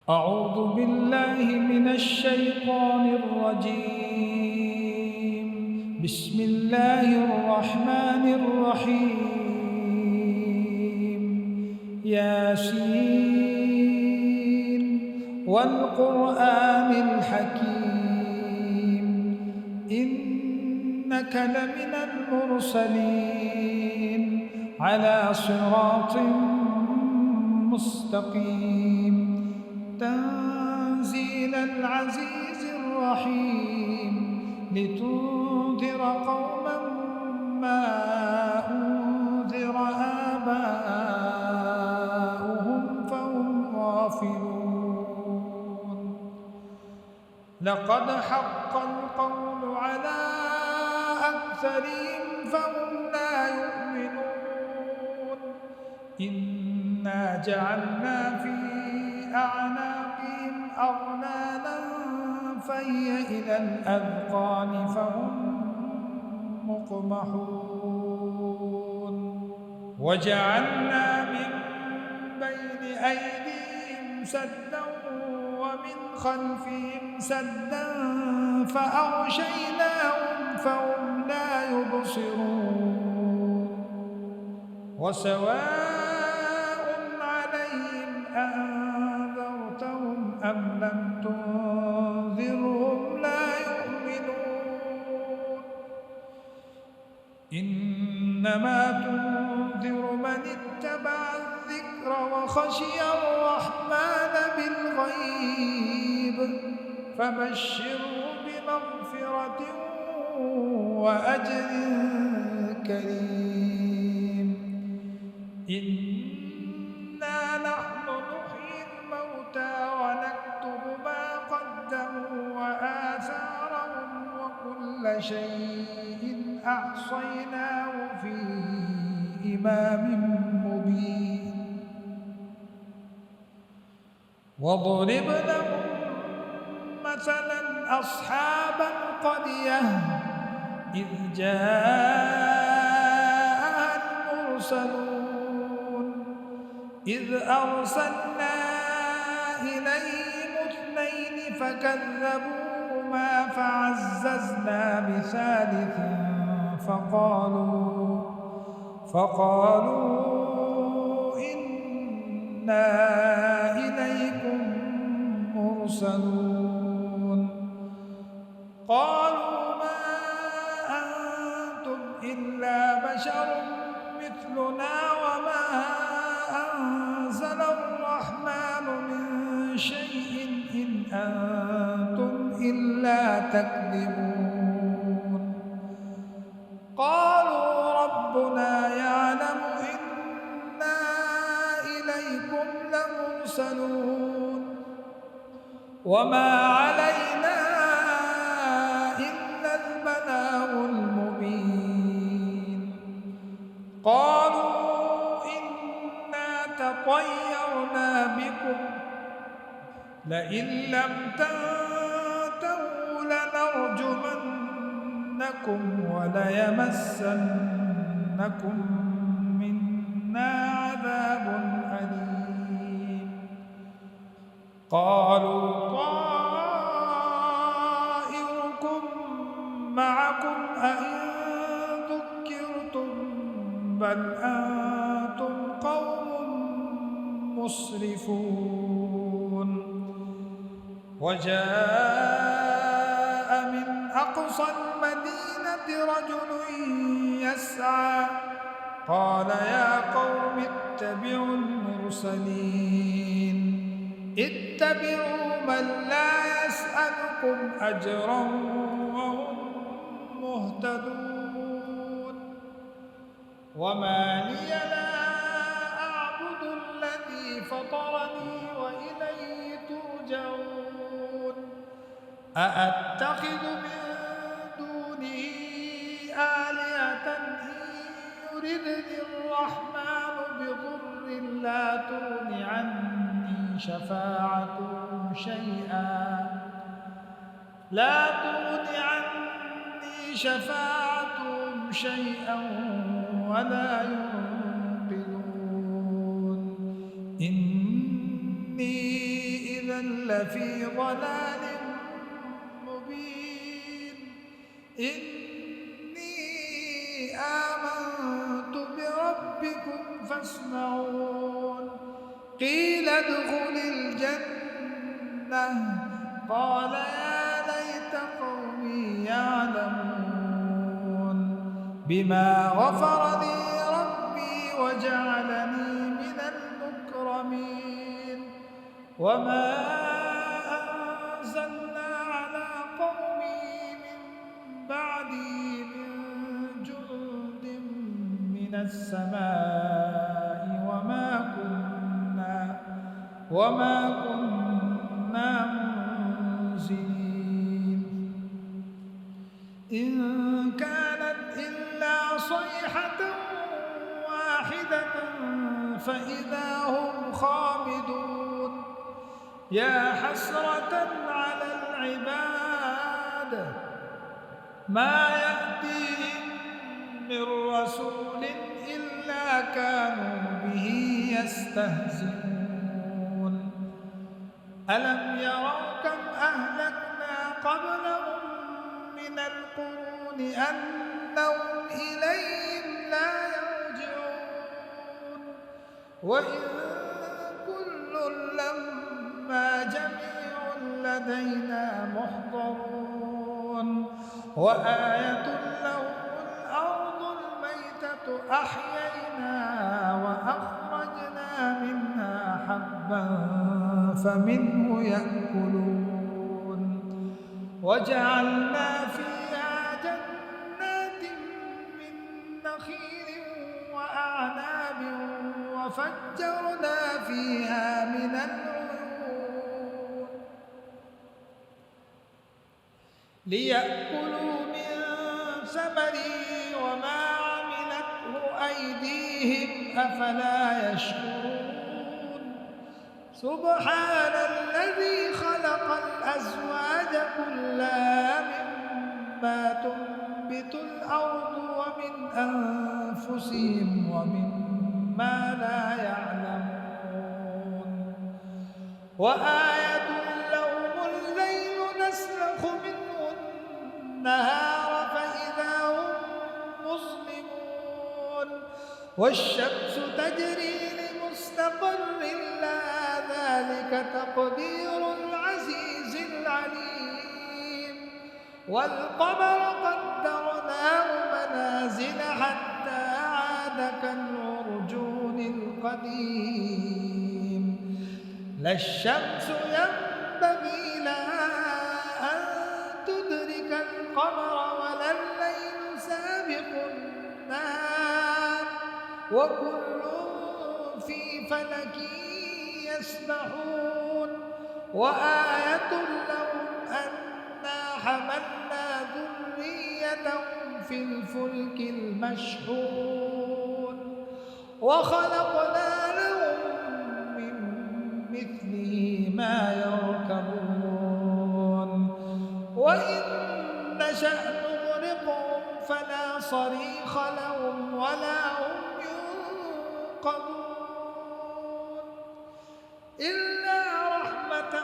أعوذ بالله من الشيطان الرجيم. بسم الله الرحمن الرحيم. ياسين والقرآن الحكيم إنك لمن المرسلين على صراط مستقيم تنزيل العزيز الرحيم لتنذر قوما ما أنذر آباؤهم فهم غافلون. لقد حق القول على أكثرهم فهم لا يؤمنون. إنا جعلنا في أعناقهم أغلالا فهي إلى الأذقان فهم مقمحون. وجعلنا من بين أيديهم سدا ومن خلفهم سدا فأغشيناهم فهم لا يبصرون. وسواء عليهم أنذرتهم أم لم تنذرهم لا يؤمنون. إنما تنذر من اتبع الذكر وخشي الرحمن بالغيب فبشره بمغفرة وأجر كريم. إنا نحن نحيي الموتى ونكتب ما قدموا وآثارهم وكل شيء أحصيناه في إمام مبين. واضرب لهم مثلا أصحاب القرية إذ جاءها المرسلون إذ أرسلنا إليهم اثنين فكذبوهما فعززنا بثالث فقالوا إنا إليكم مرسلون. قالوا ما أنتم إلا بشر مثلنا وما أنزل الرحمن من شيء إن أنتم إلا تكذبون. قالوا ربنا يعلم إنا إليكم لمرسلون وما علينا إلا البلاغ المبين. قالوا إنا تطيرنا بكم لئن لم تنتهوا لنرجمنكم وليمسنكم منا عذاب أليم. قالوا طائركم معكم أئن ذكرتم بل أنتم قوم مسرفون. وجاء من أقصى المدينة رجل يسعى قال يا قوم اتبعوا المرسلين اتبعوا من لا يسألكم أجرا وهم مهتدون. وما لي لا أعبد الذي فطرني وإليه ترجعون. أأتخذ من دونه آلهة إن يردني الرحمن بضر لا تغن عني شفاعتهم شيئا ولا ينقذون. إني إذا لفي ضلال مبين إني آمنت بربكم فاسمعون قيل ادخل الجنة قال يا ليت قومي يعلمون بما غفر لي ربي وجعلني من المكرمين وما أنزلنا على قومه من بعدي من جند من السماء وما كنا منزلين إن كانت إلا صيحة واحدة فإذا هم خامدون يا حسرة على العباد ما يأتيهم من رسول إلا كانوا به يستهزئون ألم يروا كم أهلكنا قبلهم من القرون أنهم إليهم لا يرجعون وإن كل لما جميع لدينا محضرون وآية لهم الأرض الميتة أحييناها وأخرجنا منها حبا فمنه يأكلون وجعلنا فيها جنات من نخيل وأعناب وفجرنا فيها من العيون ليأكلوا من ثمره وما عملته أيديهم أفلا يشكرون سبحان الذي خلق الأزواج كلها مما تنبت الأرض ومن أنفسهم ومما لا يعلمون وآية لهم الليل نسلخ منه النهار فإذا هم مظلمون والشمس تجري لمستقر لها ذلك تقدير العزيز العليم والقمر قدرناه منازل حتى عاد كالعرجون القديم لا الشمس ينبغي لها أن تدرك القمر ولا الليل سابق النهار وكل في فلك يسبحون وآية لهم أنا حملنا ذريتهم في الفلك المشحون وخلقنا لهم من مثله ما يركبون وإن نشأ نغرقهم فلا صريخ لهم ولا هم ينقذون إلا رحمة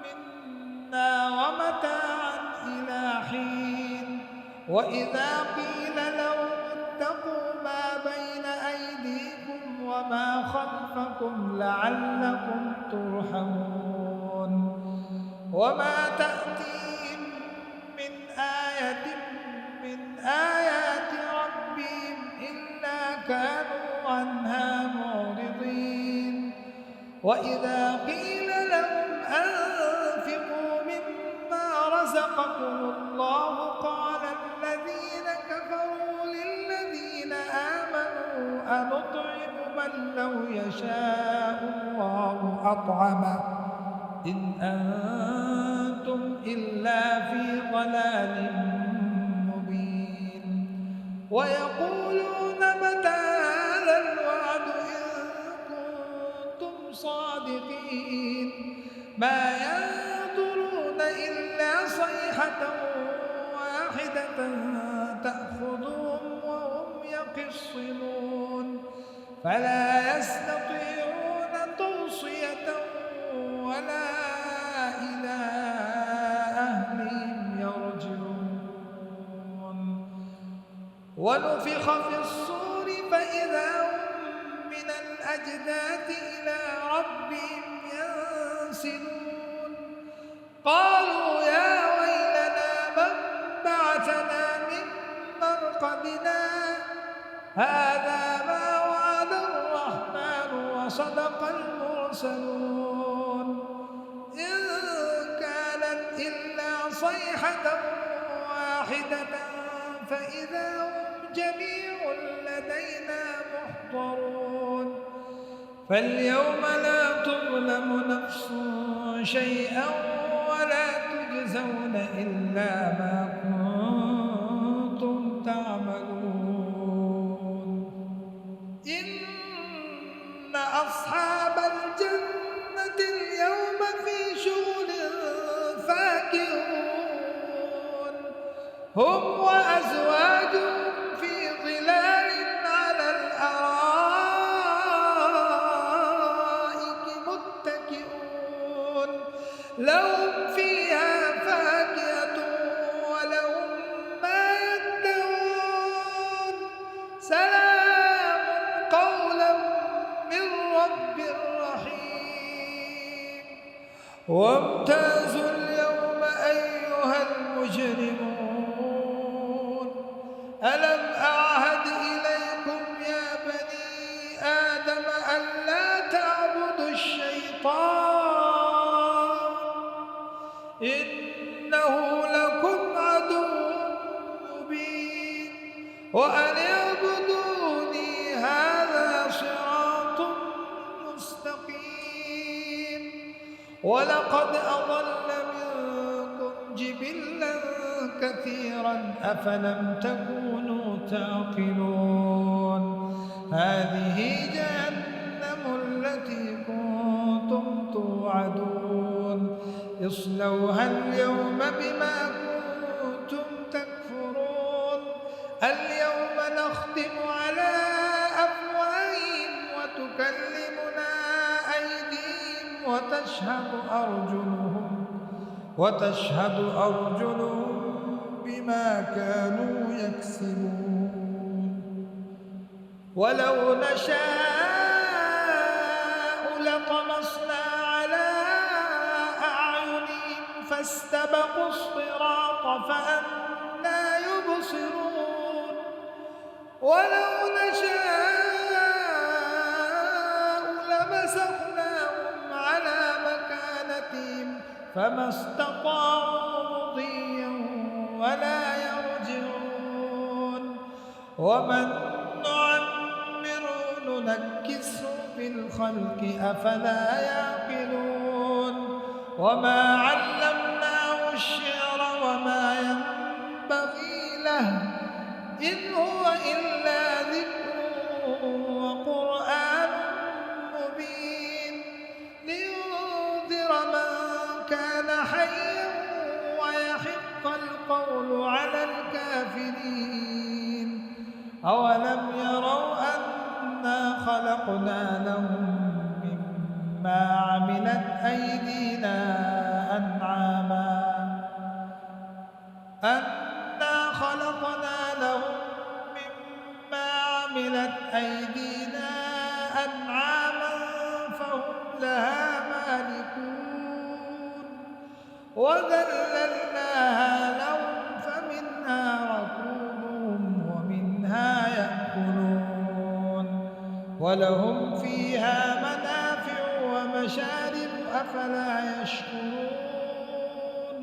منا ومتاعا إلى حين وإذا قيل لهم اتقوا ما بين أيديكم وما خلفكم لعلكم ترحمون وما تأتيهم من آية من آيات ربهم إلا كانوا عنها معرضين وإذا قيل لهم أنفقوا مما رزقكم الله قال الذين كفروا للذين آمنوا أنطعم من لو يشاء الله أطعمه إن أنتم إلا في ضلال مبين ويقولون متى هذا الوعد إن كنتم صادقين ما ينظرون إلا صيحة واحدة تأخذهم وهم يخصمون فلا يستطيعون توصية ولا إلى أهلهم يرجعون ونفخ في الصور فإذا هم من الأجداث إلى ربهم ينسلون قالوا يا ويلنا من بعثنا من مرقدنا هذا ما وعد الرحمن وصدق المرسلون إن كانت إلا صيحة واحدة فإذا هم جميع لدينا محضرون فاليوم لا تظلم نفس شيئا ولا تجزون إلا ما كنتم تعملون إن أصحاب الجنة اليوم في شغل فاكهون هم وأزواجهم في ظلال على الأرائك متكئون لهم فيها فاكهة ولهم ما يدعون سلام قولا من رب رحيم وامتازوا اليوم أيها المجرمون ألم أعهد إليكم يا بني آدم ألا تعبدوا الشيطان إنه لكم عدو مبين وأن اعبدوني هذا صراط مستقيم ولقد أضل منكم جبلا كثيرا أفلم تكونوا تعقلون هذه جهنم التي كنتم توعدون اصلوها اليوم بما كنتم تكفرون اليوم نختم على أفواههم وتكلمنا أيديهم وتشهد أرجلهم بما كانوا يكسبون ولو نشاء لطمسنا على أعينهم فاستبقوا الصراط فأنى يبصرون ولو نشاء لمسخناهم على مكانتهم فما استطاعوا مضيا ولا يرجعون ومن نعمره ننكسه في الخلق أفلا يعقلون وما علمناه الشعر وما ينبغي له إن هو إلا ذكر وقرآن مبين لينذر من كان حيا ويحق القول على الكافرين أولم يروا أنا خلقنا لهم مما عملت أيدينا أنعاما فهم لها مالكون وذللناها لهم فمنها ركوبهم ومنها يأكلون ولهم فيها منافع ومشارب أفلا يشكرون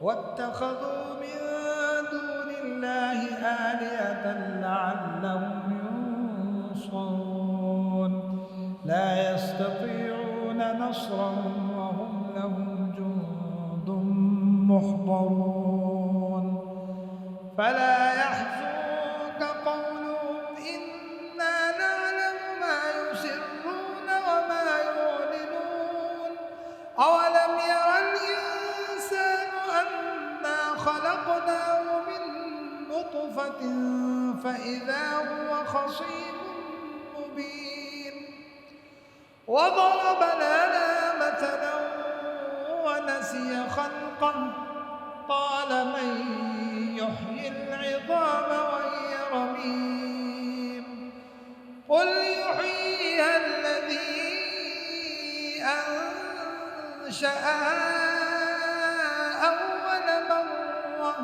واتخذوا من دون الله آلهة لعلهم ينصرون لا يستطيعون نصرهم وهم لهم جند محضرون فلا يحزنك قولهم إنا نعلم ما يسرون وما يعلنون أولم ير الإنسان أنا خلقناه من نطفة فإذا هو خصيم مبين وضرب لنا مثلا مثلا ونسي خلقه قال من يحيي العظام وهي رميم قل يحييها الذي أنشأها أول مرة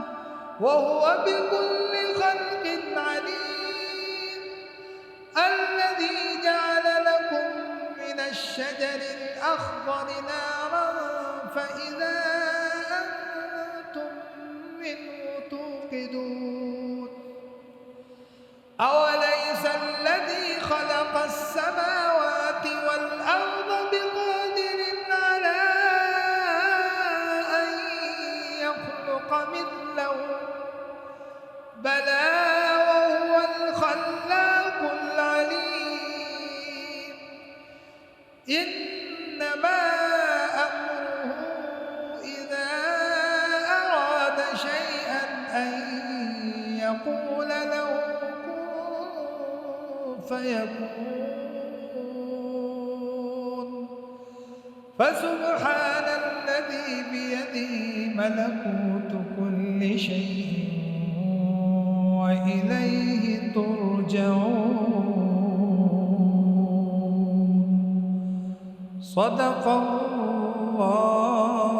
وهو بكل خلق عليم الذي جعل لكم من الشجر الأخضر نارا فإذا أنتم منه توقدون أوليس الذي خلق السماوات والأرض بقادر على أن يخلق مثلهم بلى وهو الخلاق العليم إنما أمره إذا أراد شيئا أن يقول له كن فيكون فسبحان الذي بيده ملكوت كل شيء وإليه ترجعون صدق الله